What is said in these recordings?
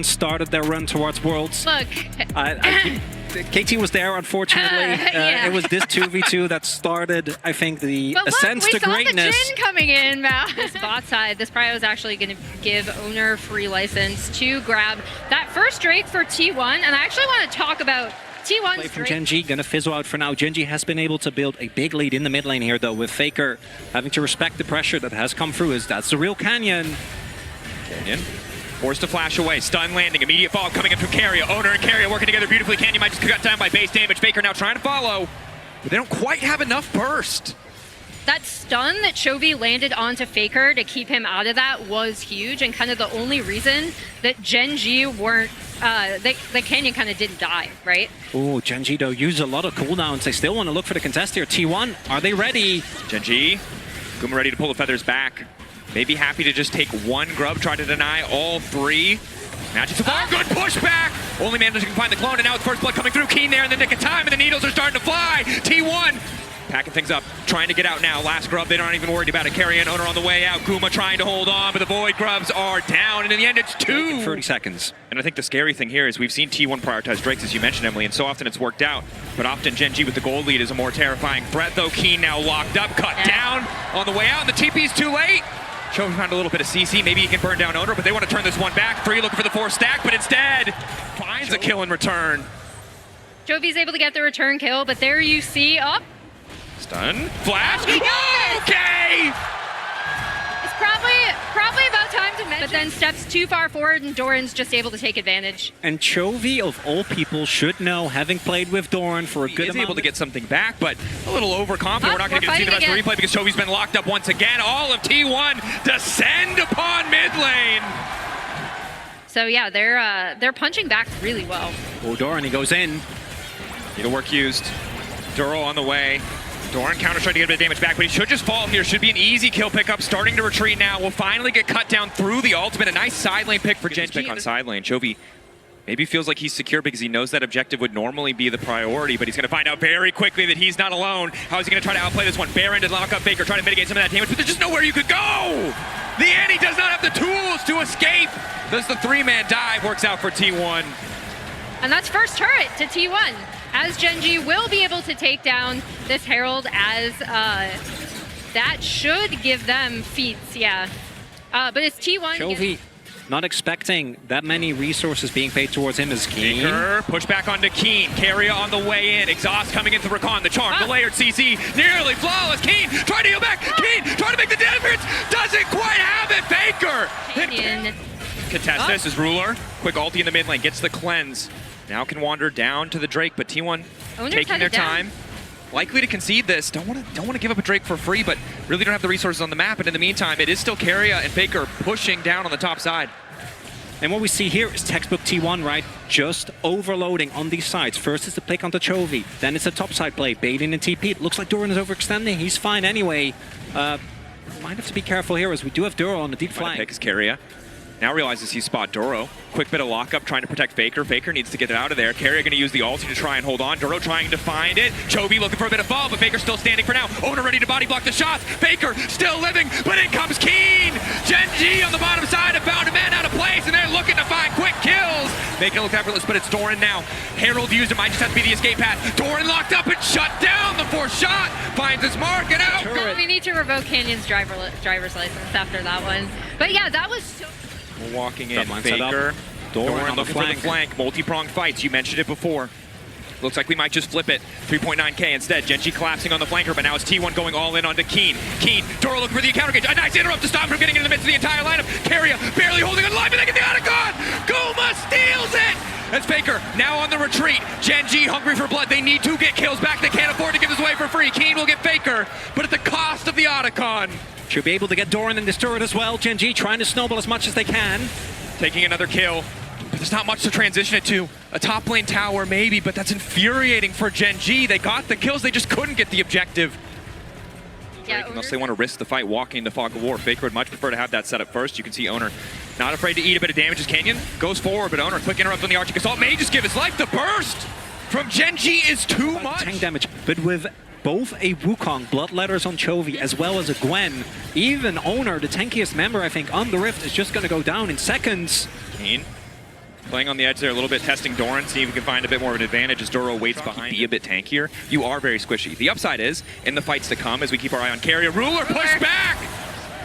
started their run towards Worlds. Look. KT was there, unfortunately. Yeah. It was this 2v2 that started, I think, the but ascent look, to greatness. We saw the Jin coming in, Mal. This bot side, this Prio is actually going to give Owner free license to grab that first Drake for T1. And I actually want to talk about T1's Play from GENG, gonna fizzle out for now. GENG has been able to build a big lead in the mid lane here, though, with Faker having to respect the pressure that has come through. That's the real Canyon. Canyon forced to flash away, stun landing, immediate fall coming in from Carrier. Owner and Carrier working together beautifully. Canyon might just cut down by base damage. Faker now trying to follow, but they don't quite have enough burst. That stun that Chovy landed onto Faker to keep him out of that was huge, and kind of the only reason that GENG weren't, the Canyon kind of didn't die, right? Oh, GENG though use a lot of cooldowns. They still want to look for the contest here. T1, are they ready? GENG, Guma ready to pull the feathers back. Maybe happy to just take one grub, try to deny all three. Magic so far, good pushback! Only managing to find the clone, and now it's first blood coming through. Keen there in the nick of time, and the needles are starting to fly. T1 packing things up, trying to get out now. Last grub, they're not even worried about it. Carry and Owner on the way out. Guma trying to hold on, but the Void grubs are down, and in the end, it's 2. 30 seconds. And I think the scary thing here is we've seen T1 prioritize Drakes, as you mentioned, Emily, and so often it's worked out. But often GENG with the gold lead is a more terrifying threat, though. Keen now locked up, cut down on the way out, and the TP's too late. Chovy found a little bit of CC, maybe he can burn down Owner, but they want to turn this one back. 3 looking for the 4 stack, but instead finds a kill in return. Chovy's able to get the return kill, but there you see, Stun, flash, okay! It's probably about time to mention, but then steps too far forward and Doran's just able to take advantage. And Chovy, of all people, should know, having played with Doran for a good amount. He is able to get something back, but a little overconfident. We're not going to get to see the rest of the replay because Chovy's been locked up once again. All of T1 descend upon mid lane. So yeah, they're punching back really well. Oh, Doran, he goes in. Needle work used. Duro on the way. Doran counter tried to get a bit of damage back, but he should just fall here. Should be an easy kill pickup. Starting to retreat now. Will finally get cut down through the ultimate. A nice side lane pick for GENG. Pick on side lane. Chovy maybe feels like he's secure because he knows that objective would normally be the priority, but he's going to find out very quickly that he's not alone. How is he going to try to outplay this one? Baron to lock up Faker, try to mitigate some of that damage, but there's just nowhere you could go! The Annie does not have the tools to escape! Does the 3-man dive, works out for T1. And that's first turret to T1. As GENG will be able to take down this Herald, as that should give them feats, yeah. But it's T1. Chovy not expecting that many resources being paid towards him as Keen. Faker, push back onto Keen. Carrier on the way in. Exhaust coming into Recon. The charm, the layered CC, nearly flawless. Keen trying to heal back. Keen trying to make the difference. Doesn't quite have it. Faker. Canyon. Contest this is Ruler. Quick ulti in the mid lane. Gets the cleanse. Now can wander down to the Drake, but T1 taking their time. Likely to concede this. Don't want to give up a Drake for free, but really don't have the resources on the map. And in the meantime, it is still Carrier and Faker pushing down on the top side. And what we see here is textbook T1, right? Just overloading on these sides. First is the pick onto Chovy, then it's a topside play, baiting and TP. It looks like Doran is overextending. He's fine anyway. Might have to be careful here as we do have Duro on the deep flank. Pick is Carrier. Now realizes he's spot Duro. Quick bit of lockup trying to protect Faker. Faker needs to get it out of there. Carrier going to use the ulti to try and hold on. Duro trying to find it. Chovy looking for a bit of fall, but Faker still standing for now. Owner ready to body block the shots. Faker still living, but in comes Keen. GENG on the bottom side have found a man out of place, and they're looking to find quick kills. Making it look effortless, but it's Doran now. Herald used it, might just have to be the escape path. Doran locked up and shut down. The 4th shot finds his mark and out. We need to revoke Canyon's driver's license after that one. But yeah, that was so... Walking in, Faker, Doran looking for the flank, multi-pronged fights, you mentioned it before. Looks like we might just flip it, 3.9k instead. GENG collapsing on the flanker, but now it's T1 going all in onto Keen. Keen, Doro looking for the counter gauge, a nice interrupt to stop him from getting into the midst of the entire lineup. Carrier barely holding it alive, and they get the Otacon! Guma steals it! That's Faker, now on the retreat. GENG hungry for blood, they need to get kills back, they can't afford to give this away for free. Keen will get Faker, but at the cost of the Otacon. Should be able to get Doran in this turret as well. GENG trying to snowball as much as they can. Taking another kill, but there's not much to transition it to. A top lane tower maybe, but that's infuriating for GENG. They got the kills, they just couldn't get the objective. Yeah, unless they want to risk the fight walking into Fog of War. Faker would much prefer to have that set up first. You can see Owner not afraid to eat a bit of damage as Canyon goes forward, but Owner, quick interrupt on the Archie Assault may just give his life. The burst from GENG is too much. Tank damage, but with both a Wukong, Bloodletters on Chovy, as well as a Gwen. Even Owner, the tankiest member, I think, on the Rift, is just going to go down in seconds. Keen Playing on the edge there a little bit, testing Doran, see if he can find a bit more of an advantage as Doro waits behind. Be a bit tankier. You are very squishy. The upside is, in the fights to come, as we keep our eye on Carrier, Ruler push back!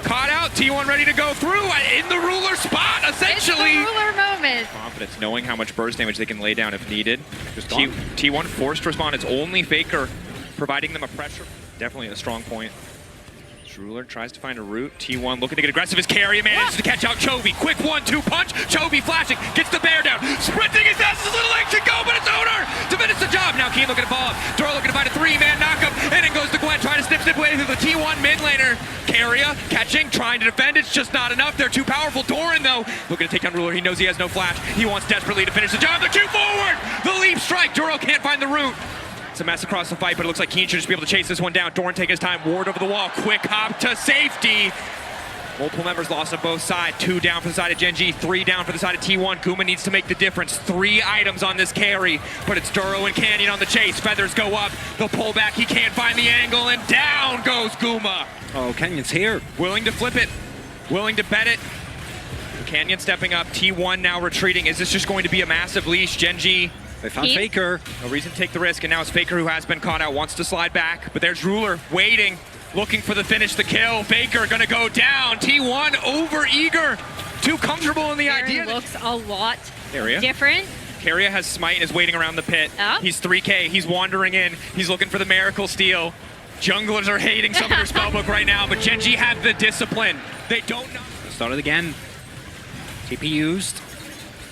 Caught out, T1 ready to go through, in the Ruler spot, essentially! It's the Ruler moment! Confidence, knowing how much burst damage they can lay down if needed. T1 forced to respond, it's only Faker providing them a pressure. Definitely a strong point. Ruler tries to find a route. T1 looking to get aggressive as Carrier manages to catch out Chovy. Quick 1-2 punch. Chovy flashing, gets the bear down. Sprinting as fast as his little leg should go, but it's Owner to finish the job. Now Keen looking to follow up. Doro looking to find a 3-man knockup. And in goes to Gwen, trying to snip away through the T1 mid laner. Carrier catching, trying to defend. It's just not enough. They're too powerful. Doran, though, looking to take down Ruler. He knows he has no flash. He wants desperately to finish the job. The Q forward. The leap strike. Doro can't find the route. It's a mess across the fight, but it looks like Keen should just be able to chase this one down. Doran take his time, ward over the wall, quick hop to safety. Multiple members lost on both sides. 2 down for the side of GENG, 3 down for the side of T1. Guma needs to make the difference. 3 items on this carry, but it's Doro and Canyon on the chase. Feathers go up, the pullback, he can't find the angle, and down goes Guma. Oh, Canyon's here. Willing to flip it, willing to bet it. Canyon stepping up, T1 now retreating. Is this just going to be a massive leash? GENG. They found Faker. No reason to take the risk, and now it's Faker who has been caught out, wants to slide back, but there's Ruler waiting, looking for the finish, the kill. Faker gonna go down. T1 over eager, too comfortable in the idea. Looks a lot Carrier. different. Carrier has smite and is waiting around the pit. Oh. He's 3K, he's wandering in, he's looking for the miracle steal. Junglers are hating some of their spellbook right now, but GENG have the discipline. They don't know. Started again. TP used.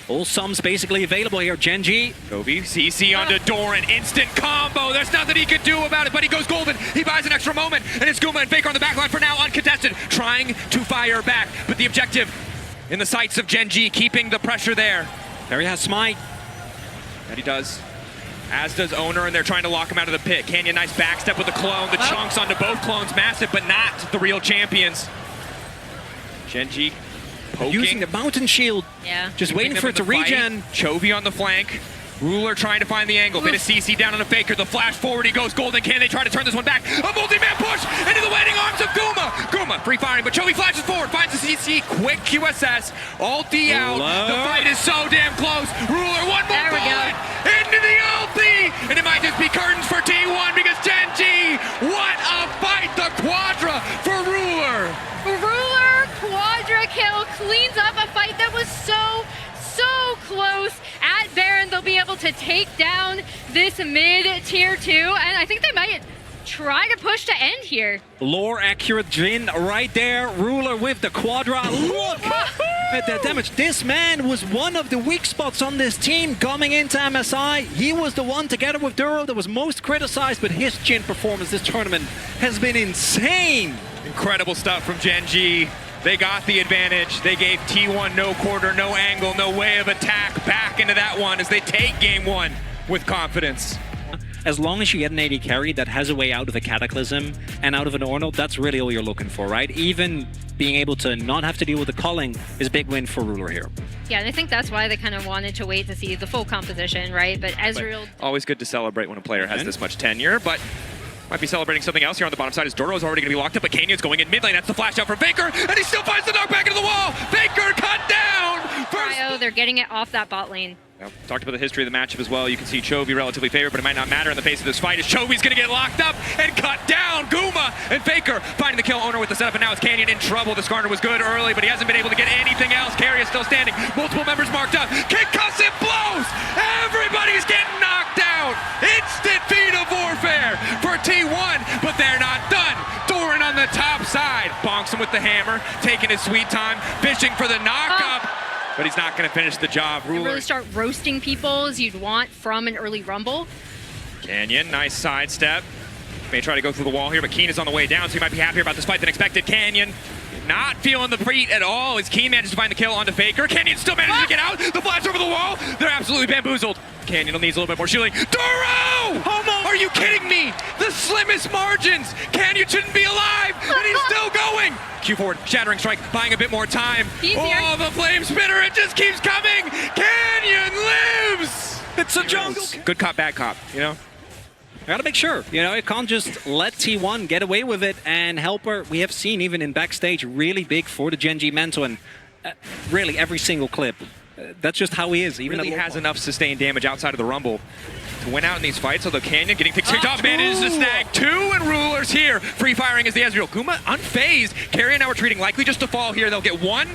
All sums basically available here. GENG. Chovy, CC onto Doran, instant combo. There's nothing he could do about it, but he goes golden. He buys an extra moment, and it's Guma and Faker on the backline for now, uncontested, trying to fire back. But the objective in the sights of GENG, keeping the pressure there. Barry has smite. That he does. As does Owner, and they're trying to lock him out of the pit. Canyon, nice backstep with the clone. The chunks onto both clones, massive, but not the real champions. GENG poking. Using the mountain shield. Yeah. Just waiting for it to regen. Chovy on the flank. Ruler trying to find the angle. Bit of CC down on a Faker. The flash forward, he goes golden. Can they try to turn this one back? A multi-man push into the waiting arms of Guma. Guma free firing, but Chovy flashes forward, finds the CC. Quick QSS. Ulti out. The fight is so damn close. Ruler, one more bullet into the ulti. And it might just be curtains for T1 because GENG, what a fight. The quadra for Ruler. Ruler quadra kill cleans up a fight that was so close. At Baron, they'll be able to take down this mid-tier 2, and I think they might try to push to end here. Lore accurate Jin right there. Ruler with the quadra. Look at that damage. This man was one of the weak spots on this team coming into MSI. He was the one, together with Duro, that was most criticized, but his Jin performance this tournament has been insane. Incredible stuff from GENG. They got the advantage. They gave T1 no quarter, no angle, no way of attack back into that one as they take game 1 with confidence. As long as you get an AD carry that has a way out of a Cataclysm and out of an Ornal, that's really all you're looking for, right? Even being able to not have to deal with the culling is a big win for Ruler here. Yeah, and I think that's why they kind of wanted to wait to see the full composition, right? But Ezreal... Always good to celebrate when a player has this much tenure, but might be celebrating something else here on the bottom side as Doro's already going to be locked up, but Canyon's going in mid lane. That's the flash out from Faker, and he still finds the knockback into the wall. Faker cut down! Riot, they're getting it off that bot lane. Now, talked about the history of the matchup as well. You can see Chovy relatively favored, but it might not matter in the face of this fight as Chovy's going to get locked up and cut down. Guma and Faker finding the kill. Owner with the setup, and now it's Canyon in trouble. The Skarner was good early, but he hasn't been able to get anything else. Carrier still standing. Multiple members marked up. Concussive blows! Everybody's getting knocked out! Instant feat of warfare for T1, but they're not done. Doran on the top side. Bonks him with the hammer, taking his sweet time, fishing for the knockup. But he's not going to finish the job. Ruler. Really start roasting people as you'd want from an early rumble. Canyon, nice sidestep. May try to go through the wall here, but Keen is on the way down, so he might be happier about this fight than expected. Canyon not feeling the beat at all as Keen manages to find the kill onto Faker. Canyon still manages to get out. The flash over the wall. They're absolutely bamboozled. Canyon needs a little bit more shielding. Doro! Are you kidding me? The slimmest margins. Canyon shouldn't be alive, and he's still going. Q forward, shattering strike, buying a bit more time. Oh, the flame spitter, it just keeps coming. Canyon lives. It's a jungle. Good cop, bad cop, you know? I gotta make sure, you know, it can't just let T1 get away with it and help her. We have seen even in backstage really big for the GENG mentor, and really every single clip That's just how he is. Even Really at has low enough sustained damage outside of the Rumble to win out in these fights, although Canyon getting ticked off, manages to snag 2, and Ruler's here. Free firing as the Ezreal. Guma unfazed. Carrion now retreating, likely just to fall here. They'll get 1.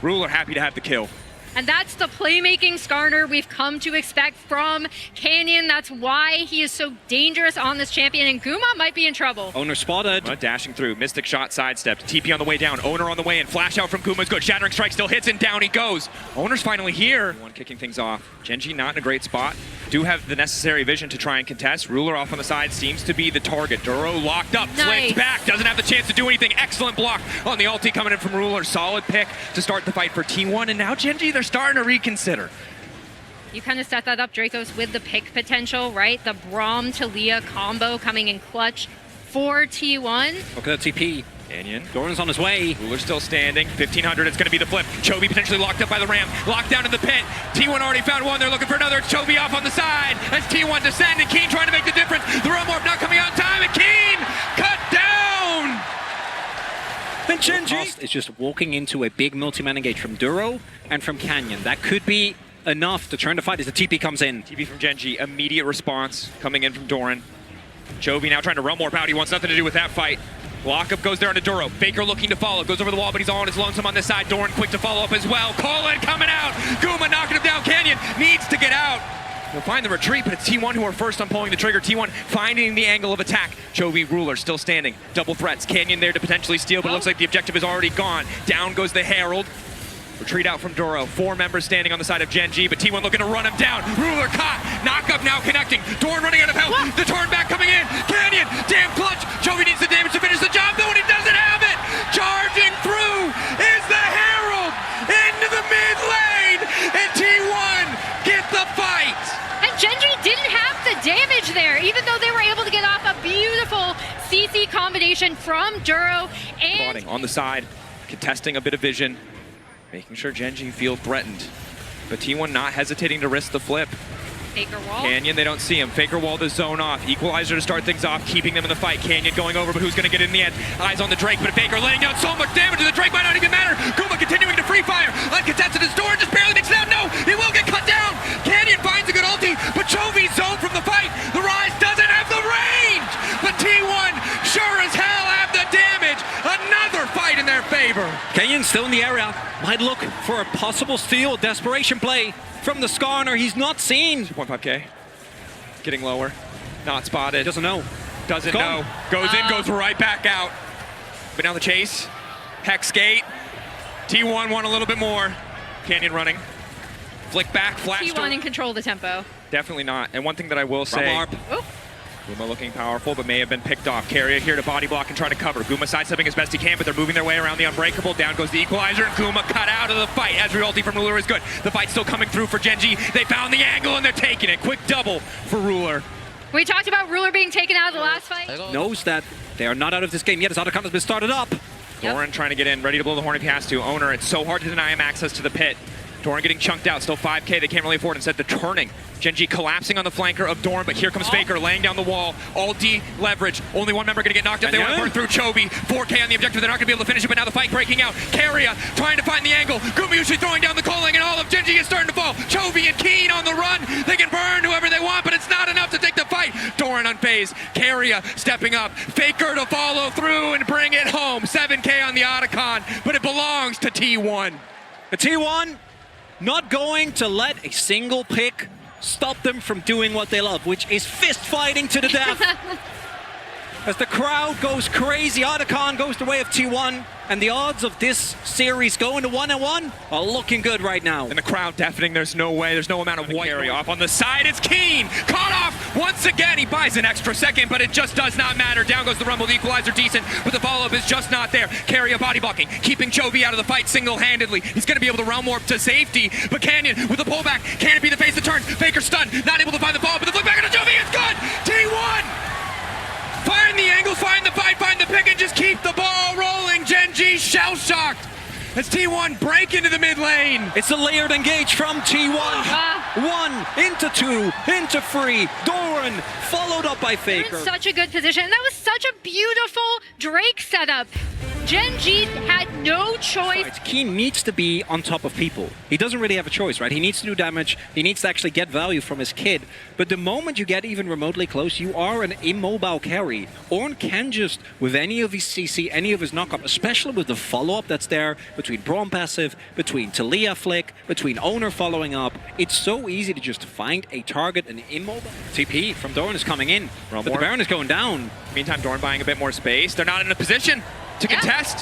Ruler happy to have the kill. And that's the playmaking Skarner we've come to expect from Canyon. That's why he is so dangerous on this champion, and Guma might be in trouble. Owner spotted. Dashing through. Mystic shot sidestepped. TP on the way down. Owner on the way in. Flash out from Guma is good. Shattering strike still hits, and down he goes. Owner's finally here. One kicking things off. GENG not in a great spot. Do have the necessary vision to try and contest. Ruler off on the side seems to be the target. Duro locked up. Nice. Flipped back. Doesn't have the chance to do anything. Excellent block on the ulti coming in from Ruler. Solid pick to start the fight for T1. And now GENG, they're starting to reconsider. You kind of set that up, Dracos, with the pick potential, right? The Braum to Leah combo coming in clutch for T1. Look at that TP. Canyon. Doran's on his way. Ruler still standing. 1500, it's going to be the flip. Chovy potentially locked up by the ram. Locked down in the pit. T1 already found one. They're looking for another. It's Chovy off on the side. As T1 descend, and Keen trying to make the difference. The Realm Warp not coming out in time, and Keen cut down! Then GENG is just walking into a big multi-man engage from Duro and from Canyon. That could be enough to turn the fight as the TP comes in. TP from GENG, immediate response coming in from Doran. Chovy now trying to Realm Warp out. He wants nothing to do with that fight. Lockup goes there onto Duro. Faker looking to follow. Goes over the wall, but he's all on his lonesome on this side. Doran quick to follow up as well. Colin coming out. Guma knocking him down. Canyon needs to get out. He'll find the retreat, but it's T1 who are first on pulling the trigger. T1 finding the angle of attack. Chovy, Ruler still standing. Double threats. Canyon there to potentially steal, but it looks like the objective is already gone. Down goes the Herald. Retreat out from Duro. 4 members standing on the side of GENG, but T1 looking to run him down. Ruler caught. Knock up now connecting. Doran running out of health. The turn back coming in. Canyon, damn clutch. Chovy needs the damage to finish the job, though, and he doesn't have it. Charging through is the Herald into the mid lane, and T1 get the fight. And GENG didn't have the damage there, even though they were able to get off a beautiful CC combination from Duro. And Plotting on the side, contesting a bit of vision, making sure GENG feel threatened. But T1 not hesitating to risk the flip. Faker wall. Canyon, they don't see him. Faker wall the zone off. Equalizer to start things off, keeping them in the fight. Canyon going over, but who's going to get it in the end? Eyes on the Drake, but Faker laying down so much damage to the Drake might not even matter. Guma continuing to free fire. Uncontested his door, just barely makes it out. No, he will get cut down. Canyon finds a good ulti, but Chovy zoned from the fight. The Rise doesn't have the range, but T1 sure as hell have the damage. Another fight in their favor. Canyon still in the area. Might look for a possible steal. Desperation play from the Skarner. He's not seen. 2.5k. Getting lower. Not spotted. Doesn't know. Doesn't know. Goes in, goes right back out. But now the chase. Hex gate. T1 want a little bit more. Canyon running. Flick back, flash. T1 in control of the tempo. Definitely not. And one thing that I will say. Oh. Guma looking powerful, but may have been picked off. Carrier here to body block and try to cover. Guma sidestepping as best he can, but they're moving their way around the Unbreakable. Down goes the Equalizer, and Guma cut out of the fight. Ezreal ulti from Ruler is good. The fight's still coming through for GENG. They found the angle, and they're taking it. Quick double for Ruler. We talked about Ruler being taken out of the last fight. Knows that they are not out of this game yet as Otacon has been started up. Doran trying to get in, ready to blow the horn if he has to. Owner, it's so hard to deny him access to the pit. Doran getting chunked out, still 5k, they can't really afford. Instead, they're turning. GENG collapsing on the flanker of Doran, but here comes Faker laying down the wall. All D leverage. Only one member gonna get knocked up. They want to burn through Chovy. 4k on the objective. They're not gonna be able to finish it, but now the fight breaking out. Carrier trying to find the angle. Guma usually throwing down the calling, and all of GENG is starting to fall. Chovy and Keen on the run. They can burn whoever they want, but it's not enough to take the fight. Doran unfazed. Carrier stepping up. Faker to follow through and bring it home. 7k on the Otacon, but it belongs to T1. The T1 not going to let a single pick stop them from doing what they love, which is fist fighting to the death. As the crowd goes crazy, Otacon goes the way of T1, and the odds of this series going to 1-1 are looking good right now. And the crowd deafening, there's no way, there's no amount of white area off on the side. It's Keen, caught off once again. He buys an extra second, but it just does not matter. Down goes the Rumble, the Equalizer decent, but the follow-up is just not there. Carrier body blocking, keeping Chovy out of the fight single-handedly. He's gonna be able to Realm Warp to safety, but Canyon with a pullback, can it be the face that turns? Faker stunned, not able to find the ball, but the flick back into Chovy, it's good! T1! Find the angles, find the fight, find the pick, and just keep the ball rolling. GENG shell-shocked as T1 break into the mid lane. It's a layered engage from T1. 1 into 2 into 3. Doran followed up by Faker. They're in such a good position. And that was such a beautiful Drake setup. GENG had no choice. Keen needs to be on top of people. He doesn't really have a choice, right? He needs to do damage. He needs to actually get value from his kid. But the moment you get even remotely close, you are an immobile carry. Ornn can just, with any of his CC, any of his knockup, especially with the follow-up that's there, between Braum passive, between Talia flick, between Owner following up, it's so easy to just find a target, an immobile. TP from Doran is coming in, but the Baron is going down. Meantime, Doran buying a bit more space. They're not in a position to contest.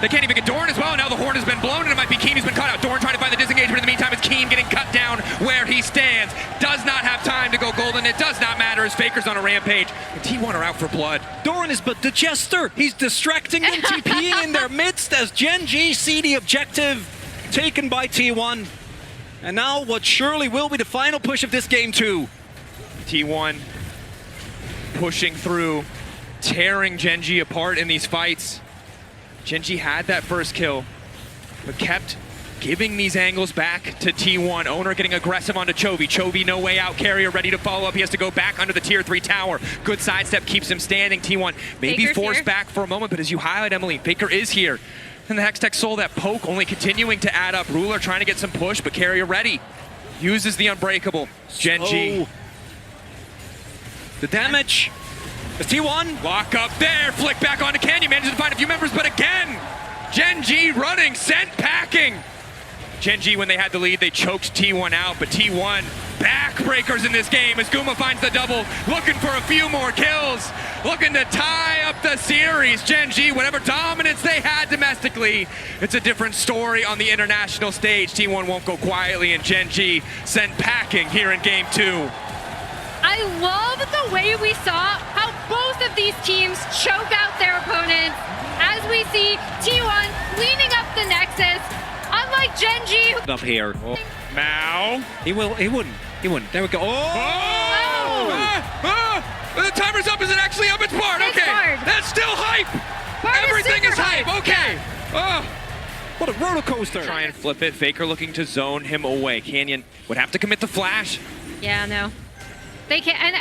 They can't even get Doran as well. Now the horn has been blown and it might be Keen who's been cut out. Doran trying to find the disengagement. In the meantime, it's Keen getting cut down where he stands. Does not have time to go golden. It does not matter as Faker's on a rampage. And T1 are out for blood. Doran is but the jester. He's distracting them, TPing in their midst as GENG see the objective taken by T1. And now what surely will be the final push of this game too. T1 pushing through, tearing GENG apart in these fights. GENG had that first kill, but kept giving these angles back to T1. Owner getting aggressive onto Chovy. Chovy no way out. Carrier ready to follow up. He has to go back under the tier 3 tower. Good sidestep keeps him standing. T1 maybe Faker's forced here. back for a moment, but as you highlight, Emily, Faker is here. And the Hextech soul that poke only continuing to add up. Ruler trying to get some push, but Carrier ready. Uses the unbreakable. GENG. Oh. The damage. It's T1. Lock up there, flick back onto Canyon, manages to find a few members, but again, GENG running, sent packing. GENG, when they had the lead, they choked T1 out, but T1 backbreakers in this game as Guma finds the double, looking for a few more kills, looking to tie up the series. GENG, whatever dominance they had domestically, it's a different story on the international stage. T1 won't go quietly, and GENG sent packing here in game 2. I love the way we saw how both of these teams choke out their opponents as we see T1 cleaning up the Nexus, unlike GENG. Up here. Oh. Mao. He wouldn't. There we go. Oh! The timer's up. Is it actually up? It's Bard. It's Okay. Bard. That's still hype. Bard Everything is super hype. Okay. What a roller coaster. Try and flip it. Faker looking to zone him away. Canyon would have to commit the flash. Yeah, no. They can't.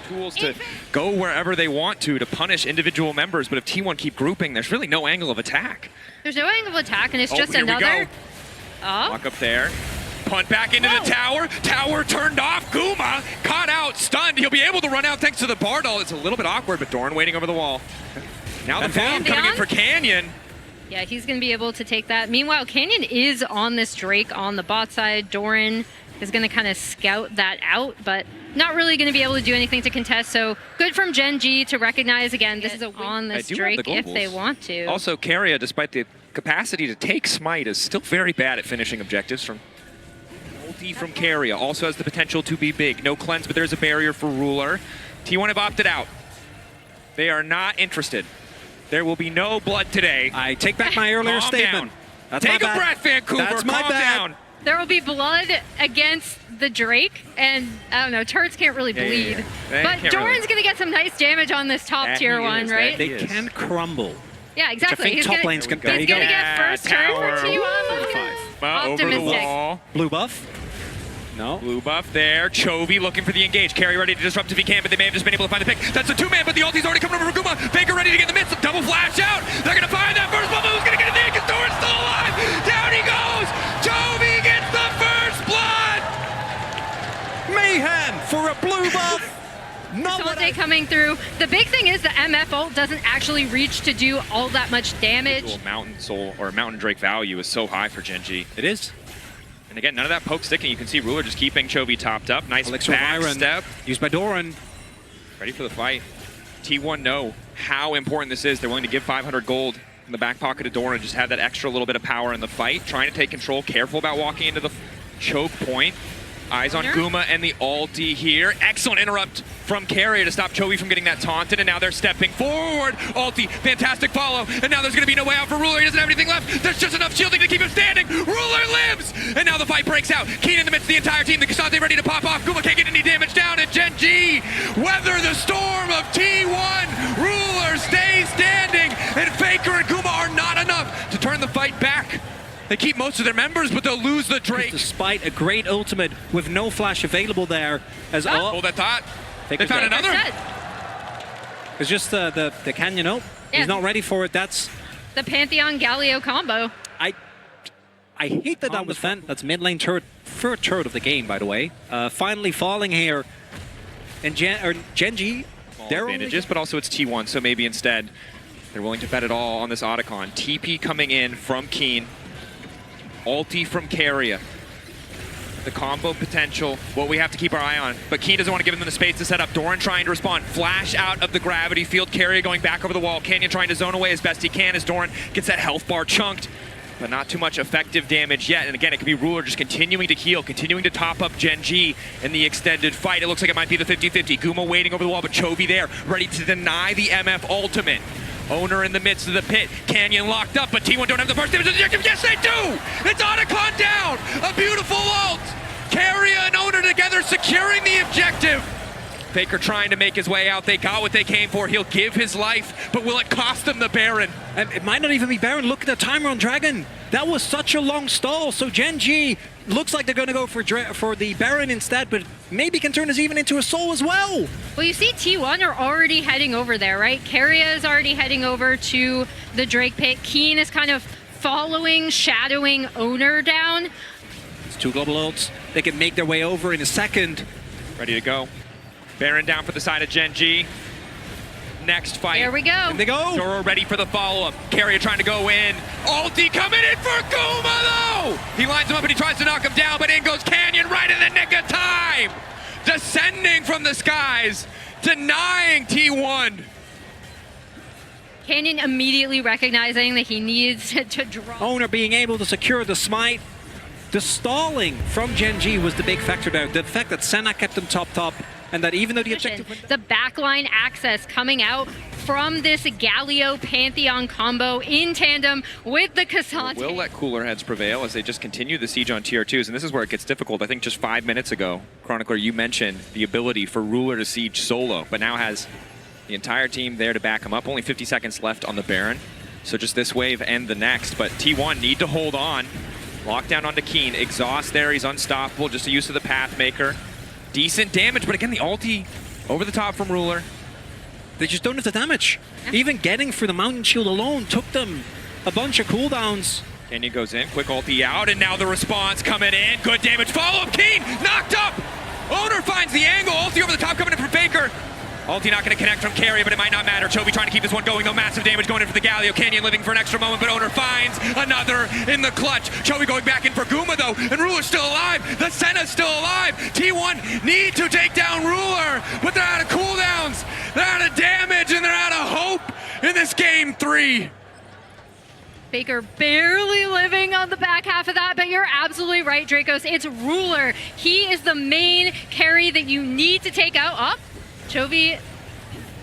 Tools to go wherever they want to punish individual members, but if T1 keep grouping, there's really no angle of attack. There's no angle of attack, and it's just here we another. go. Oh. Walk up there. Punt back into the tower. Tower turned off. Guma caught out, stunned. He'll be able to run out thanks to the Bardal. It's a little bit awkward, but Doran waiting over the wall. Now the bomb coming in for Canyon. Yeah, he's going to be able to take that. Meanwhile, Canyon is on this Drake on the bot side. Doran is going to kind of scout that out, but not really going to be able to do anything to contest. So good from GENG to recognize, again, this is a win on this Drake if they want to. Also, Carrier, despite the capacity to take Smite, is still very bad at finishing objectives. From ulti from Carrier also has the potential to be big. No cleanse, but there's a barrier for Ruler. T1 have opted out. They are not interested. There will be no blood today. I take back my earlier Calm statement. down. That's Take my a breath, Vancouver. That's my Calm bad. down. There will be blood against the Drake, and I don't know, turrets can't really bleed. But Doran's going to get some nice damage on this top tier 1, right? They can crumble. Yeah, exactly. I think top lane's going to He's going to get first turret for T1. Over the wall. Blue buff? No. Blue buff there. Chovy looking for the engage. Carry ready to disrupt if he can, but they may have just been able to find the pick. That's a 2-man, but the ulti's already coming over for Guma. Faker ready to get in the midst. Double flash out. They're going to find that first bubble. Who's going to get in there? Because Doran's still alive. Down he goes. Chovy gets the first blood. Mayhem for a blue buff. Salty coming through. The big thing is the MF ult doesn't actually reach to do all that much damage. Mountain Soul or Mountain Drake value is so high for GENG. It is. And again, none of that poke sticking. You can see Ruler just keeping Chovy topped up. Nice Elixir back Iron step. Used by Doran. Ready for the fight. T1 know how important this is. They're willing to give 500 gold in the back pocket of Doran. Just have that extra little bit of power in the fight. Trying to take control. Careful about walking into the choke point. Eyes on Guma and the ulti here. Excellent interrupt from Carrier to stop Chovy from getting that taunted, and now they're stepping forward. Ulti, fantastic follow, and now there's going to be no way out for Ruler. He doesn't have anything left. There's just enough shielding to keep him standing. Ruler lives, and now the fight breaks out. Keen in the midst of the entire team. The Cassante ready to pop off. Guma can't get any damage down, and GENG weather the storm of T1. Ruler stays standing, and Faker and Guma are not enough to turn the fight back. They keep most of their members, but they'll lose the Drake. Despite a great ultimate with no flash available there. As Hold that thought. They found another. It's just the Canyon ult. Yeah. He's not ready for it. That's the Pantheon Galio combo. I hate that that was Fen. That's mid lane third turret of the game, by the way. Finally falling here. And GENG, They're advantages, but also it's T1, so maybe instead they're willing to bet it all on this Otacon. TP coming in from Keen. Ulti from Keria. The combo potential, what we have to keep our eye on. But Keen doesn't want to give them the space to set up. Doran trying to respond. Flash out of the gravity field. Keria going back over the wall. Canyon trying to zone away as best he can as Doran gets that health bar chunked. But not too much effective damage yet. And again, it could be Ruler just continuing to heal, continuing to top up GENG in the extended fight. It looks like it might be the 50-50. Guma waiting over the wall, but Chovy there, ready to deny the MF ultimate. Owner in the midst of the pit. Canyon locked up, but T1 don't have the first damage objective. Yes, they do! It's Otacon down! A beautiful ult! Keria and Owner together securing the objective. Faker trying to make his way out. They got what they came for. He'll give his life, but will it cost them the Baron? And it might not even be Baron. Look at the timer on Dragon. That was such a long stall. So GENG looks like they're going to go for the Baron instead, but maybe can turn this even into a soul as well. Well, you see T1 are already heading over there, right? Keria is already heading over to the Drake pit. Keen is kind of following, shadowing Owner down. It's two global ults. They can make their way over in a second. Ready to go. Baron down for the side of GENG. Next fight. There we go. And they go. Zoro ready for the follow-up. Keria trying to go in. Ulti coming in for Guma, though! He lines him up and he tries to knock him down, but in goes Canyon right in the nick of time! Descending from the skies, denying T1. Canyon immediately recognizing that he needs to draw. Owner being able to secure the smite. The stalling from GENG was the big factor there. The fact that Senna kept them top, and that even though the objective... The backline access coming out from this Galio Pantheon combo in tandem with the Cassandra. We'll let cooler heads prevail as they just continue the siege on tier 2s, and this is where it gets difficult. I think just 5 minutes ago, Chronicler, you mentioned the ability for Ruler to siege solo, but now has the entire team there to back him up. Only 50 seconds left on the Baron, so just this wave and the next, but T1 need to hold on. Lockdown onto Keen. Exhaust there. He's unstoppable. Just a use of the Pathmaker. Decent damage, but again, the ulti over the top from Ruler. They just don't have the damage. Even getting through the Mountain Shield alone took them a bunch of cooldowns. Canyon goes in. Quick ulti out, and now the response coming in. Good damage. Follow-up. Keen knocked up. Owner finds the angle. Ulti over the top coming in from Faker. Ulti not going to connect from Keria, but it might not matter. Chovy trying to keep this one going, though. Massive damage going in for the Galio. Canyon living for an extra moment, but Owner finds another in the clutch. Chovy going back in for Guma, though, and Ruler's still alive. The Senna's still alive. T1 need to take down Ruler, but they're out of cooldowns. They're out of damage, and they're out of hope in this game 3. Faker barely living on the back half of that, but you're absolutely right, Dracos. It's Ruler. He is the main carry that you need to take out. Up. Chovy is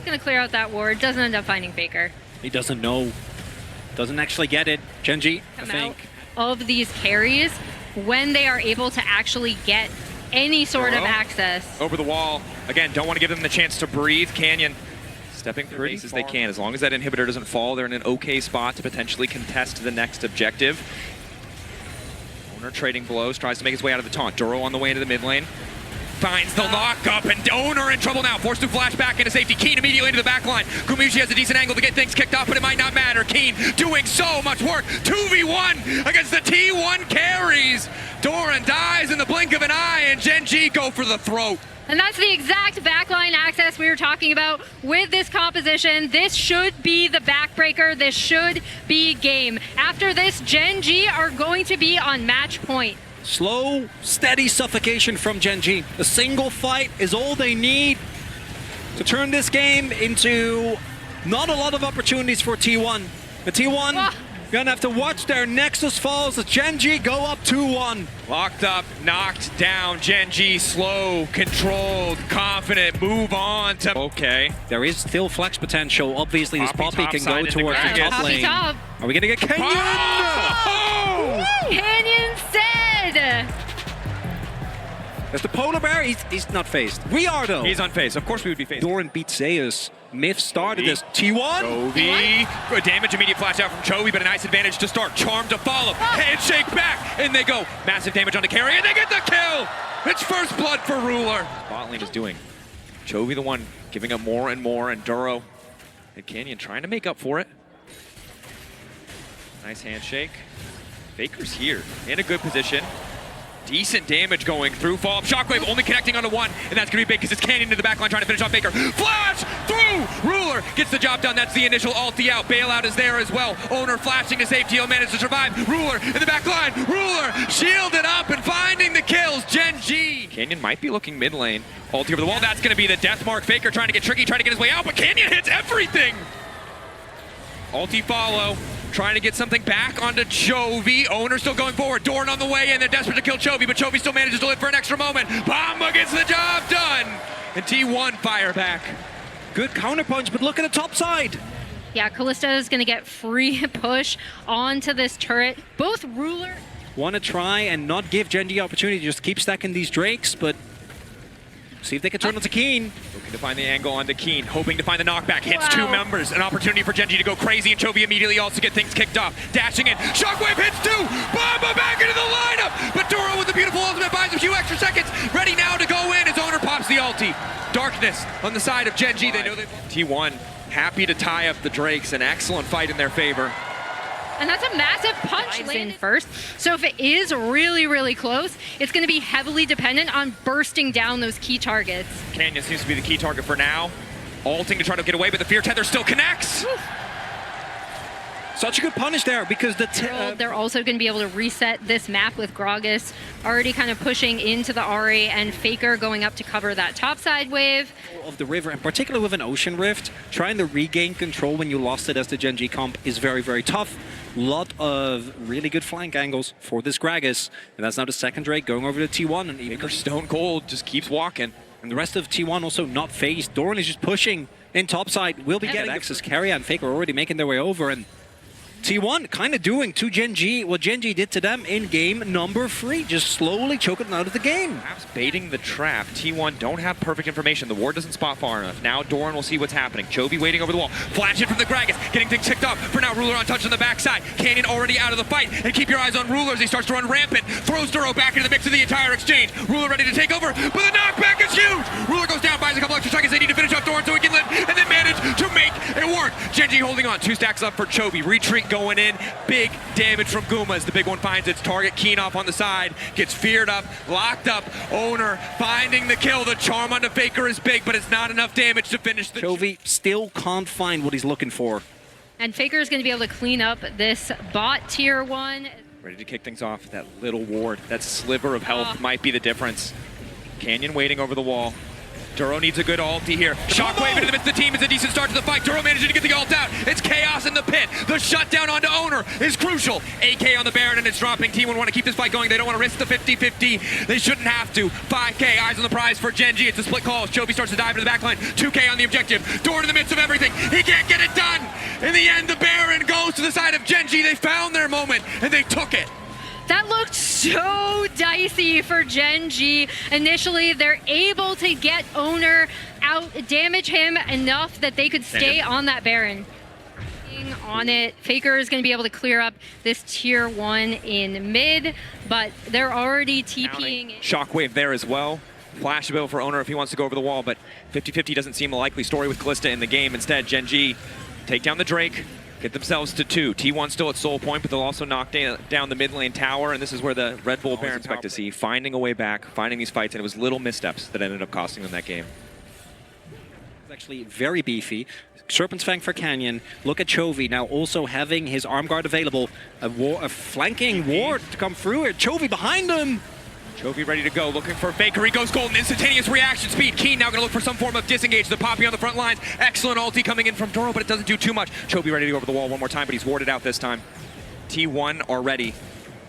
going to clear out that ward. Doesn't end up finding Faker. He doesn't know. Doesn't actually get it. GENG, I think. Of these carries, when they are able to actually get any sort of access. Over the wall. Again, don't want to give them the chance to breathe. Canyon stepping through as they can. As long as that inhibitor doesn't fall, they're in an okay spot to potentially contest the next objective. Owner trading blows, tries to make his way out of the taunt. Duro on the way into the mid lane. Finds the lockup, and Owner in trouble now. Forced to flash back into safety. Keen immediately into the back line. Gumiushi has a decent angle to get things kicked off, but it might not matter. Keen doing so much work. 2v1 against the T1 carries. Doran dies in the blink of an eye, and GENG go for the throat. And that's the exact backline access we were talking about with this composition. This should be the backbreaker. This should be game. After this, GENG are going to be on match point. Slow, steady suffocation from GENG. A single fight is all they need to turn this game into not a lot of opportunities for T1. The T1 gonna have to watch their Nexus falls as GENG go up 2-1. Locked up, knocked down. GENG slow, controlled, confident, move on to... Okay. There is still flex potential. Obviously, this Poppy can go towards the top lane. Top. Are we gonna get Canyon? Oh! Canyon said! There's the polar bear. He's not phased. We are, though. He's unfazed. Of course we would be phased. Doran beat Zeus. Myth started this. T1. Chovy. Good damage. Immediate flash out from Chovy, but a nice advantage to start. Charm to follow. Handshake back. And they go. Massive damage on the carry, and they get the kill. It's first blood for Ruler. Bot lane is doing. Chovy the one giving up more and more, and Duro and Canyon trying to make up for it. Nice handshake. Faker's here, in a good position. Decent damage going through. Follow-up Shockwave only connecting onto one, and that's going to be big because it's Canyon to the backline trying to finish off Faker. Flash through! Ruler gets the job done. That's the initial ulti out. Bailout is there as well. Owner flashing to safety. He'll manage to survive. Ruler in the back line. Ruler shielded up and finding the kills. GENG. Canyon might be looking mid lane. Ulti over the wall. That's going to be the death mark. Faker trying to get tricky, trying to get his way out, but Canyon hits everything. Ulti follow. Trying to get something back onto Chovy. Owner still going forward. Dorn on the way in. They're desperate to kill Chovy, but Chovy still manages to live for an extra moment. Bomba gets the job done. And T1 fire back. Good counterpunch, but look at the top side. Yeah, Kalista is going to get free push onto this turret. Both Ruler... Want to try and not give GENG the opportunity to just keep stacking these Drakes, but see if they can turn onto Keen. Looking to find the angle onto Keen, hoping to find the knockback. Hits two members. An opportunity for GENG to go crazy, and Chovy immediately also get things kicked off. Dashing in. Shockwave hits two. Bomba back into the lineup. But Doro with the beautiful ultimate buys a few extra seconds. Ready now to go in as Owner pops the ulti. Darkness on the side of GENG. They know they... T1 happy to tie up the Drakes. An excellent fight in their favor. And that's a massive punch in first. So if it is really, really close, it's going to be heavily dependent on bursting down those key targets. Canyon seems to be the key target for now. Ulting to try to get away, but the Fear Tether still connects. Oof. Such a good punish there because they're also going to be able to reset this map with Gragas already kind of pushing into the Ahri and Faker going up to cover that topside wave. Of the river, and particularly with an Ocean Rift, trying to regain control when you lost it as the GENG comp is very, very tough. Lot of really good flank angles for this Gragas, and that's now the second Drake going over to T1, and even stone cold just keeps walking. And the rest of T1 also not phased. Doran is just pushing in topside. Will be getting access. Carry and Faker already making their way over, and T1 kind of doing to GENG what GENG did to them in game number 3, just slowly choking them out of the game. Perhaps baiting the trap. T1 don't have perfect information. The ward doesn't spot far enough. Now Doran will see what's happening. Chovy waiting over the wall. Flash in from the Gragas, getting things ticked off. For now, Ruler on touch on the backside. Canyon already out of the fight. And keep your eyes on Ruler as he starts to run rampant. Throws Duro back into the mix of the entire exchange. Ruler ready to take over, but the knockback is huge! Ruler goes down, buys a couple extra seconds. They need to finish off Doran so he can live, and then manage to make it work. GENG holding on. 2 stacks up for Chovy. Retreat going in. Big damage from Guma as the big one finds its target. Keen off on the side, gets feared up, locked up. Owner finding the kill. The charm onto Faker is big, but it's not enough damage to finish the... Chovy still can't find what he's looking for. And Faker is going to be able to clean up this bot tier 1. Ready to kick things off. That little ward, that sliver of health might be the difference. Canyon waiting over the wall. Duro needs a good ulti here. Shockwave into the midst of the team is a decent start to the fight. Duro managing to get the ult out. It's chaos in the pit. The shutdown onto Owner is crucial. AK on the Baron and it's dropping. T1 want to keep this fight going. They don't want to risk the 50-50. They shouldn't have to. 5K, eyes on the prize for GENG. It's a split call. Chovy starts to dive into the backline. 2K on the objective. Doran in the midst of everything. He can't get it done. In the end, the Baron goes to the side of GENG. They found their moment and they took it. That looked so dicey for GENG. Initially, they're able to get Owner out, damage him enough that they could stay on that Baron. On it, Faker is going to be able to clear up this tier 1 in mid, but they're already TPing. Shockwave there as well. Flash ability for Owner if he wants to go over the wall, but 50-50 doesn't seem a likely story with Kalista in the game. Instead, GENG take down the Drake. Get themselves to 2. T1 still at soul point, but they'll also knock down the mid lane tower, and this is where the Red Bull Baron expect to see, finding a way back, finding these fights, and it was little missteps that ended up costing them that game. It's actually very beefy. Serpent's Fang for Canyon. Look at Chovy now also having his arm guard available. A flanking ward to come through here. Chovy behind him. Chovy ready to go, looking for Faker. He goes golden, instantaneous reaction speed. Keen now going to look for some form of disengage. The Poppy on the front lines. Excellent ulti coming in from Doro, but it doesn't do too much. Chovy ready to go over the wall one more time, but he's warded out this time. T1 are ready.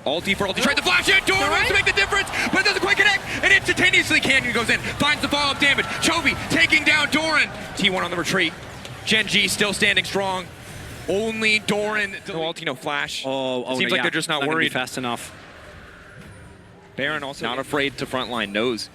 Ulti for ulti. Tried to flash in. Doro wants to make the difference, but it doesn't quite connect. And instantaneously, Canyon goes in. Finds the follow-up damage. Chovy taking down Doran. T1 on the retreat. GENG still standing strong. Only Doran. No ulti, no flash. Oh, seems like they're just not worried. Fast enough. Baron also not afraid to frontline, knows.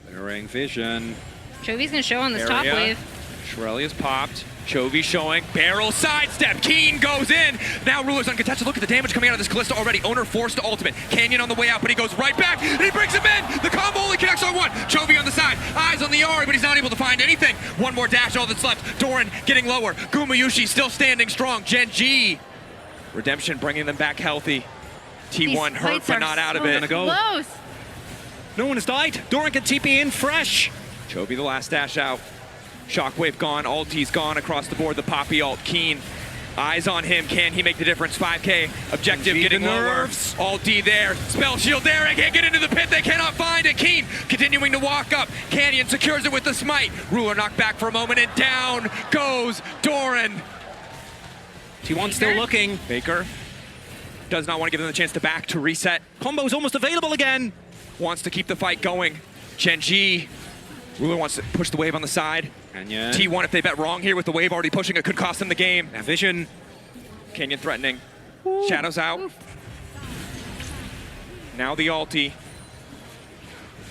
Bearing vision. Chovy's going to show on this top wave. Shirelia's popped. Chovy showing. Barrel sidestep. Keen goes in. Now Ruler's uncontested. Look at the damage coming out of this Kalista already. Owner forced to ultimate. Canyon on the way out, but he goes right back. And he brings him in. The combo only connects on one. Chovy on the side. Eyes on the Ahri, but he's not able to find anything. One more dash, all that's left. Doran getting lower. Gumayushi still standing strong. GENG Redemption bringing them back healthy. T1 hurt fights but are not out of so it. Gonna go. Close. No one has died. Doran can TP in fresh. Chovy the last dash out. Shockwave gone, ulti's gone across the board. The Poppy ult, Keen. Eyes on him, can he make the difference? 5K, objective Gee, getting the lower. nerves. Ulti there, spell shield there, they can't get into the pit, they cannot find it. Keen continuing to walk up, Canyon secures it with the smite. Ruler knocked back for a moment and down goes Doran. T1 still looking. Faker does not want to give them the chance to back to reset. Combo's almost available again. Wants to keep the fight going. GENG, Ruler wants to push the wave on the side. Canyon. T1, if they bet wrong here with the wave already pushing, it could cost them the game. That vision. Canyon threatening. Shadows out. Now the ulti.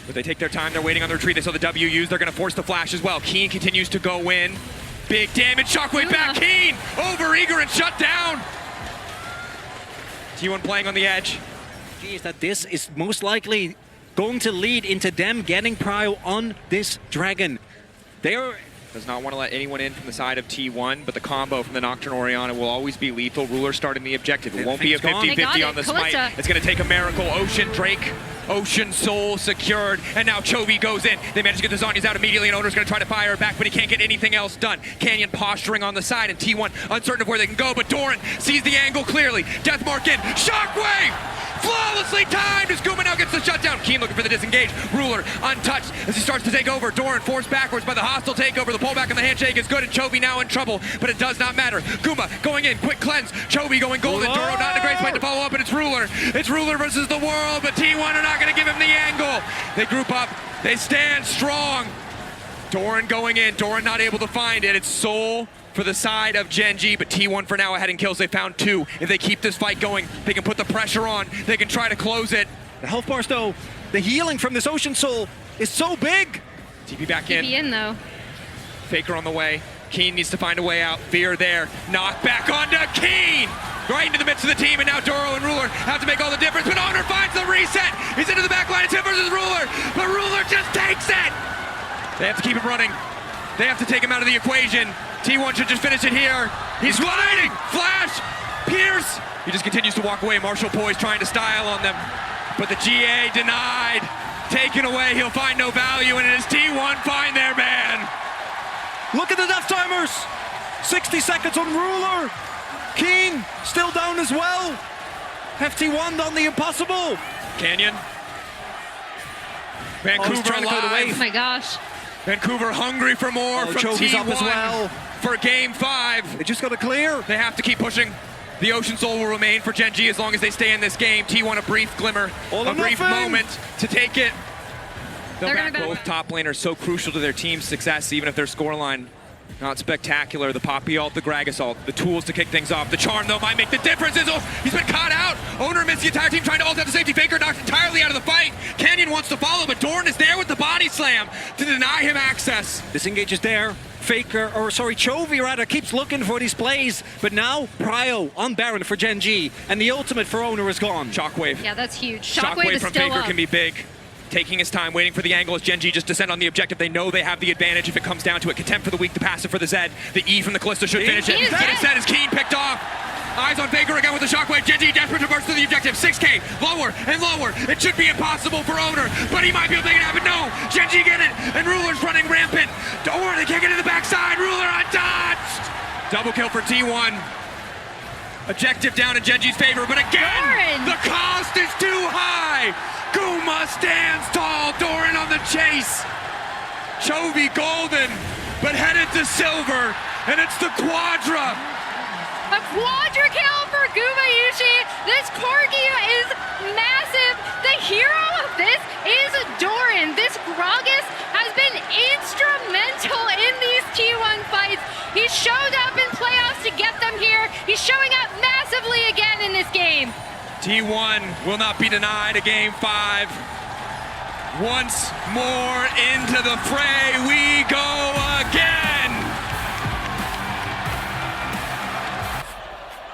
But they take their time, they're waiting on the retreat. They saw the W used, they're gonna force the flash as well. Keen continues to go in. Big damage, Shockwave back, Keen! Over eager and shut down! T1 playing on the edge. Geez, that this is most likely going to lead into them getting prio on this dragon. They're Does not want to let anyone in from the side of T1, but the combo from the Nocturne Orianna will always be lethal. Ruler starting the objective. It won't be a Thing's gone. 50-50 on the smite. Kalista. It's going to take a miracle. Ocean Drake, Ocean Soul secured, and now Chovy goes in. They manage to get the Zhonya's out immediately, and Owner's going to try to fire it back, but he can't get anything else done. Canyon posturing on the side, and T1 uncertain of where they can go, but Doran sees the angle clearly. Deathmark in, Shockwave! Flawlessly timed as Guma now gets the shutdown. Keen looking for the disengage. Ruler untouched as he starts to take over. Doran forced backwards by the hostile takeover. The pullback on the handshake is good, and Chovy now in trouble, but it does not matter. Guma going in, quick cleanse. Chovy going golden. Doro not in a great spot to follow up, and it's Ruler. It's Ruler versus the world, but T1 are not going to give him the angle. They group up. They stand strong. Doran going in. Doran not able to find it. It's Soul for the side of GENG, but T1 for now ahead in kills. They found 2. If they keep this fight going, they can put the pressure on. They can try to close it. the health bars though. The healing from this Ocean Soul is so big. TP back TP in though. Faker on the way. Keen needs to find a way out. Fear there. Knock back onto Keen. Right into the midst of the team, and now Doro and Ruler have to make all the difference, but Owner finds the reset. He's into the back line. It's him versus Ruler, but Ruler just takes it. They have to keep him running. They have to take him out of the equation. T1 should just finish it here. He's gliding. Flash. Pierce. He just continues to walk away. Marshall poised trying to style on them, but the GA denied. Taken away. He'll find no value, and it is T1 find their man. Look at the death timers. 60 seconds on Ruler. Keen still down as well. FT1 done the impossible. Canyon. Vancouver trying to go the alive. wave. Oh my gosh. Vancouver hungry for more from Chovy's T1 up as well. for game 5. They just got to clear. They have to keep pushing. The Ocean Soul will remain for GENG as long as they stay in this game. T1 a brief glimmer, All or a brief nothing. moment to take it. They're gonna go- Both top laners so crucial to their team's success, even if their scoreline not spectacular. The Poppy ult, the Gragas ult, the tools to kick things off. The Charm, though, might make the difference. He's been caught out. Owner missed the entire team trying to ult out the safety. Faker knocked entirely out of the fight. Canyon wants to follow, but Doran is there with the body slam to deny him access. Disengage is there. Chovy rather keeps looking for these plays, but now Prio on Baron for GENG, and the ultimate for Owner is gone. Shockwave. Yeah, that's huge. Shockwave is from still Faker up. can be big. Taking his time, waiting for the angle as GENG just descend on the objective. They know they have the advantage if it comes down to it. Contempt for the weak, the passive for the Zed. The E from the Kalista should finish it. Keen is But dead. instead is Keen picked off. Eyes on Faker again with the Shockwave. GENG desperate to burst through the objective. 6K, lower and lower. It should be impossible for Owner, but he might be able to make it happen. No, GENG get it, and Ruler's running rampant. Or they can't get to the backside. Ruler untouched. Double kill for T1. Objective down in GENG's favor, but again, Doran. the cost is too high. Guma stands tall, Doran on the chase. Chovy golden, but headed to silver, and it's the Quadra. A quadra kill for Gumayushi. This Corgi is massive. The hero of this is Doran. This Gragas has been instrumental in these T1 fights. He showed up in playoffs to get them here. He's showing up massively again in this game. T1 will not be denied a game 5. Once more into the fray we go again.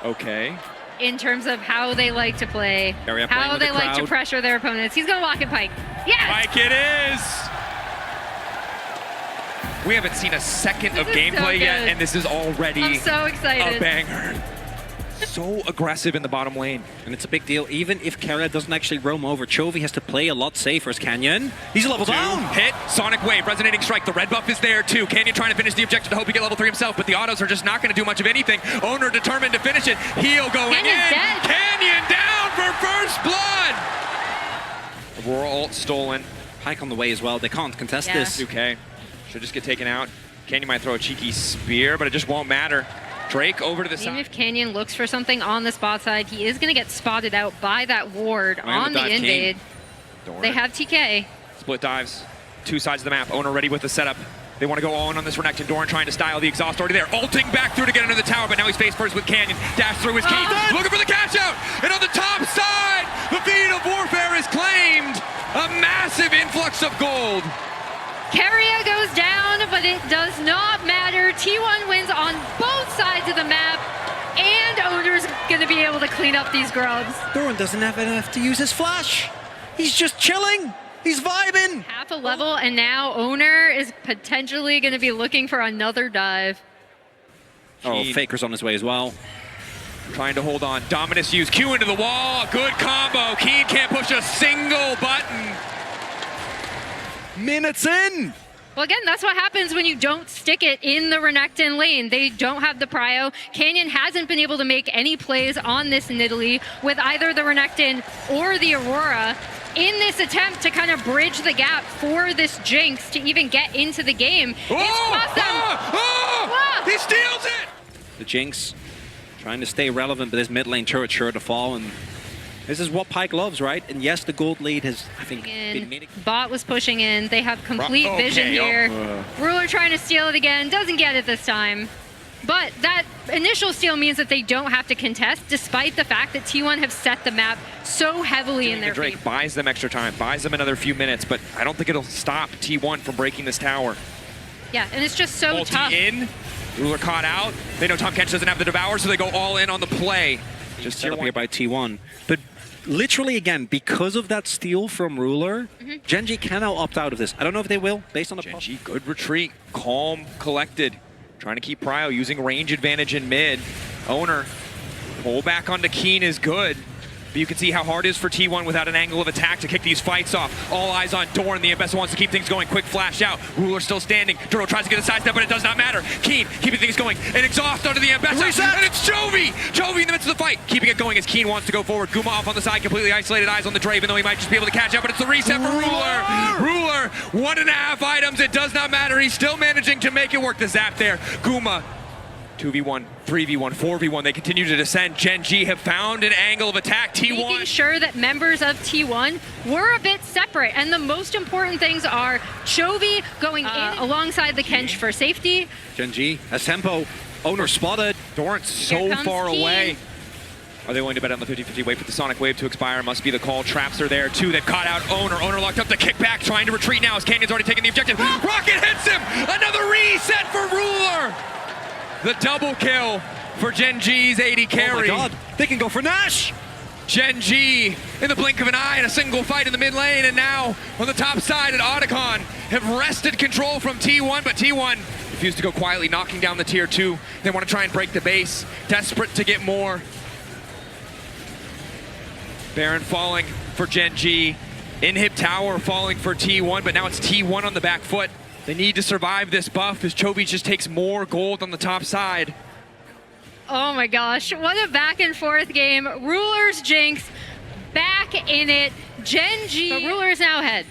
Okay. In terms of how they like to play, Area playing how with they the like to crowd. pressure their opponents. He's gonna walk in Pike. Yes! Like it is. We haven't seen a second of This is so gameplay yet, good. and this is already I'm so a excited. banger. So aggressive in the bottom lane. And it's a big deal. Even if Keria doesn't actually roam over, Chovy has to play a lot safer as Canyon. He's level down. Hit, Sonic Wave, Resonating Strike. The red buff is there too. Canyon trying to finish the objective to hope he get level 3 himself, but the autos are just not going to do much of anything. Owner determined to finish it. Heal going Canyon's in. dead. Canyon down for first blood. Aurora ult stolen. Pike on the way as well. They can't contest this. Okay, should just get taken out. Canyon might throw a cheeky spear, but it just won't matter. Drake over to the Even side. if Canyon looks for something on the spot side, he is going to get spotted out by that ward on the invade. They have TK. Split dives, two sides of the map. Owner ready with the setup. They want to go all in on this Renekton. Doran trying to style the exhaust already there. Ulting back through to get under the tower, but now he's face first with Canyon. Dash through his key. Looking for the catch out. And on the top side, the Feed of Warfare is claimed. A massive influx of gold. Keria goes down, but it does not matter. T1 wins on both sides of the map, and Owner's going to be able to clean up these grubs. Doran doesn't have enough to use his flash. He's just chilling. He's vibing. Half a level, and now Owner is potentially going to be looking for another dive. Oh, Faker's on his way as well. Trying to hold on. Dominus use Q into the wall. A good combo. Keen can't push a single button. Minutes in. Well, again, that's what happens when you don't stick it in the Renekton lane. They don't have the prio. Canyon hasn't been able to make any plays on this Nidalee with either the Renekton or the Aurora in this attempt to kind of bridge the gap for this Jinx to even get into the game. It's cost them. He steals it! The Jinx trying to stay relevant, but this mid lane turret sure to fall, and this is what Pyke loves, right? And yes, the gold lead has, I think, been meaning. Bot was pushing in. They have complete vision here. Ruler trying to steal it again. Doesn't get it this time. But that initial steal means that they don't have to contest, despite the fact that T1 have set the map so heavily in their Drake feet. buys them extra time, buys them another few minutes, but I don't think it'll stop T1 from breaking this tower. Yeah, and it's just so Ulti tough. in, Ruler caught out. They know Tom Kench doesn't have the Devour, so they go all in on the play. Just set up here by T1. But literally, again, because of that steal from Ruler, GENG can now opt out of this. I don't know if they will, based on the GENG, good retreat, calm, collected. Trying to keep prio, using range advantage in mid. Owner, pull back onto Keen is good. But you can see how hard it is for T1 without an angle of attack to kick these fights off. All eyes on Dorn. The Ambessa wants to keep things going. Quick flash out. Ruler still standing. Duro tries to get a sidestep, but it does not matter. Keen keeping things going. And exhaust onto the Ambessa. And it's Chovy! Chovy in the midst of the fight. Keeping it going as Keen wants to go forward. Guma off on the side, completely isolated. Eyes on the Drave, even though he might just be able to catch up. But it's the reset for Ruler. Ruler, 1.5 items. It does not matter. He's still managing to make it work. The zap there. Guma. 2v1, 3v1, 4v1, they continue to descend. GENG have found an angle of attack. T1. Making sure that members of T1 were a bit separate. And the most important things are Chovy going in alongside the Kench for safety. GENG has tempo. Owner spotted. Doran's so far away. Are they willing to bet on the 50-50? Wait for the Sonic Wave to expire. Must be the call. Traps are there too. They've caught out Owner. Owner locked up the kickback, trying to retreat now as Canyon's already taken the objective. Rocket hits him! Another reset for Ruler! The double kill for GENG's 80 carry. Oh my god, they can go for Nash! GENG in the blink of an eye in a single fight in the mid lane, and now on the top side at Otacon have wrested control from T1, but T1 refused to go quietly, knocking down the tier 2. They want to try and break the base, desperate to get more. Baron falling for GENG. Inhib Tower falling for T1, but now it's T1 on the back foot. They need to survive this buff as Chovy just takes more gold on the top side. Oh my gosh, what a back and forth game. Ruler's Jinx back in it. GENG, but Ruler's now ahead.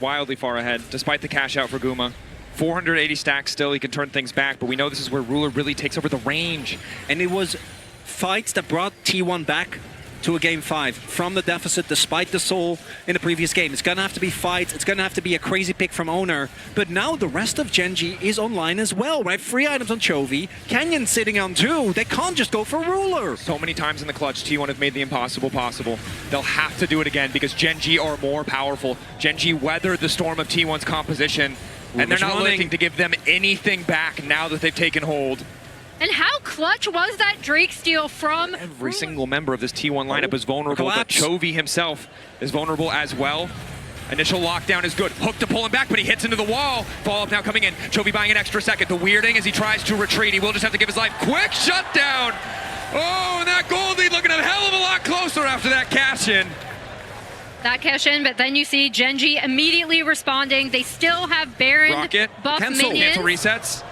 Wildly far ahead, despite the cash out for Guma. 480 stacks still, he can turn things back, but we know this is where Ruler really takes over the range. And it was fights that brought T1 back to a game 5 from the deficit despite the soul in the previous game. It's gonna have to be fights, it's gonna have to be a crazy pick from Owner, but now the rest of GENG is online as well, right? 3 items on Chovy, Canyon sitting on 2, they can't just go for Ruler. So many times in the clutch, T1 have made the impossible possible. They'll have to do it again because GENG are more powerful. GENG weathered the storm of T1's composition, and they're not looking to give them anything back now that they've taken hold. And how clutch was that Drake steal from Every single member of this T1 lineup is vulnerable, but Chovy himself is vulnerable as well. Initial lockdown is good. Hook to pull him back, but he hits into the wall. Follow-up now coming in. Chovy buying an extra second. The weirding as he tries to retreat. He will just have to give his life. Quick shutdown Oh, and that gold lead looking a hell of a lot closer after that cash-in. That cash in, but then you see GENG immediately responding. They still have Baron Rocket. buff Cancel. minions. Cancel resets.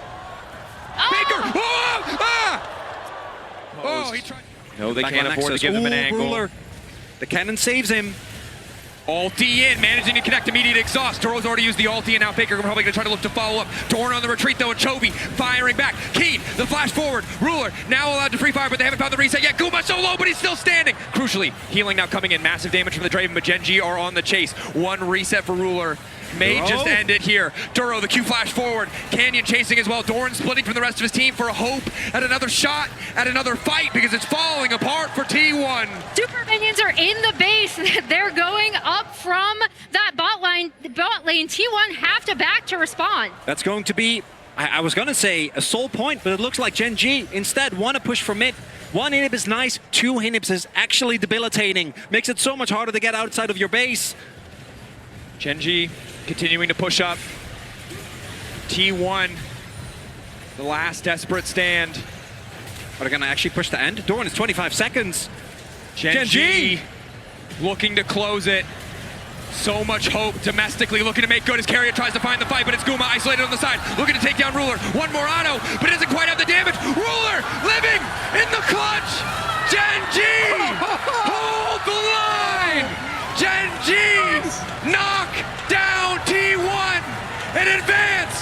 Oh! Baker! Oh! Ah! Oh, he tried. No, they Back can't on the board to access. give them an Ooh, angle. Ruler. The cannon saves him. Ulti in, managing to connect immediate exhaust. Doro's already used the ulti, and now Faker probably going to try to look to follow up. Dorn on the retreat, though, and Chovy firing back. Keen, the flash forward. Ruler now allowed to free fire, but they haven't found the reset yet. Guma so low, but he's still standing. Crucially, healing now coming in. Massive damage from the Draven, but GENG are on the chase. One reset for Ruler. May Duro. just end it here. Duro, the Q flash forward. Canyon chasing as well. Dorn splitting from the rest of his team for a hope at another shot, at another fight, because it's falling apart for T1. Super minions are in the base. They're going up from that bot lane. T1 have to back to respond. That's going to be, I was going to say a sole point, but it looks like GENG instead want to push for mid. One inhib is nice, two inhibs is actually debilitating. Makes it so much harder to get outside of your base. GENG continuing to push up. T1, the last desperate stand. Are they going to actually push the end? Dorn is 25 seconds. GENG looking to close it. So much hope domestically, looking to make good as Carrier tries to find the fight, but it's Guma isolated on the side, looking to take down Ruler. One more auto, but doesn't quite have the damage. Ruler living in the clutch. GENG hold the line. GENG knock down T1 and advance